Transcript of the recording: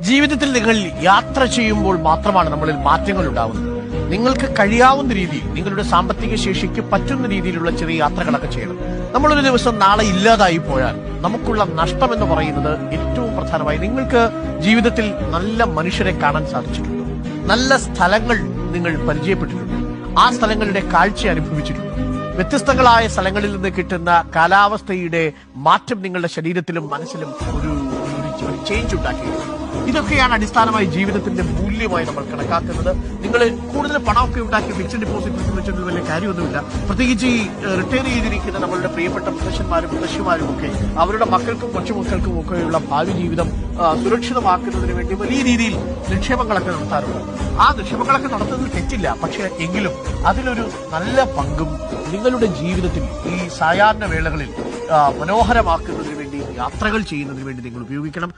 ജീവിതത്തിൽ നിങ്ങൾ യാത്ര ചെയ്യുമ്പോൾ മാത്രമാണ് നമ്മളിൽ മാറ്റങ്ങൾ ഉണ്ടാവുന്നത്. നിങ്ങൾക്ക് കഴിയാവുന്ന രീതിയിൽ നിങ്ങളുടെ സാമ്പത്തിക ശേഷിക്ക് പറ്റുന്ന രീതിയിലുള്ള ചെറിയ യാത്രകളൊക്കെ ചെയ്യണം. നമ്മളൊരു ദിവസം നാളെ ഇല്ലാതായി പോയാൽ നമുക്കുള്ള നഷ്ടം എന്ന് പറയുന്നത് ഏറ്റവും പ്രധാനമായി നിങ്ങൾക്ക് ജീവിതത്തിൽ നല്ല മനുഷ്യരെ കാണാൻ സാധിച്ചിട്ടുണ്ട്, നല്ല സ്ഥലങ്ങൾ നിങ്ങൾ പരിചയപ്പെട്ടിട്ടുണ്ട്, ആ സ്ഥലങ്ങളുടെ കാഴ്ച അനുഭവിച്ചിട്ടുണ്ട്, വ്യത്യസ്തങ്ങളായ സ്ഥലങ്ങളിൽ നിന്ന് കിട്ടുന്ന കാലാവസ്ഥയുടെ മാറ്റം നിങ്ങളുടെ ശരീരത്തിലും മനസ്സിലും ഒരു ചേഞ്ച് ഉണ്ടാക്കിയിട്ടുണ്ട്. ഇതൊക്കെയാണ് അടിസ്ഥാനമായി ജീവിതത്തിന്റെ മൂല്യമായി നമ്മൾ കണക്കാക്കുന്നത്. നിങ്ങൾ കൂടുതൽ പണമൊക്കെ ഉണ്ടാക്കി ഫിക്സഡ് ഡിപ്പോസിറ്റ് വെച്ചിട്ട് വലിയ കാര്യമൊന്നുമില്ല. പ്രത്യേകിച്ച് ഈ റിട്ടയർ ചെയ്തിരിക്കുന്ന നമ്മളുടെ പ്രിയപ്പെട്ട മുത്തശ്ശന്മാരും മുത്തശ്ശിമാരും ഒക്കെ അവരുടെ മക്കൾക്കും കൊച്ചുമക്കൾക്കും ഒക്കെയുള്ള ഭാവി ജീവിതം സുരക്ഷിതമാക്കുന്നതിന് വേണ്ടി വലിയ രീതിയിൽ നിക്ഷേപങ്ങളൊക്കെ നടത്താറുണ്ട്. ആ നിക്ഷേപങ്ങളൊക്കെ നടത്തുന്നത് തെറ്റില്ല, പക്ഷെ എങ്കിലും അതിലൊരു നല്ല പങ്കും നിങ്ങളുടെ ജീവിതത്തിൽ ഈ സായാഹ്ന വേളകളിൽ മനോഹരമാക്കുന്നതിന് വേണ്ടി യാത്രകൾ ചെയ്യുന്നതിന് വേണ്ടി നിങ്ങൾ ഉപയോഗിക്കണം.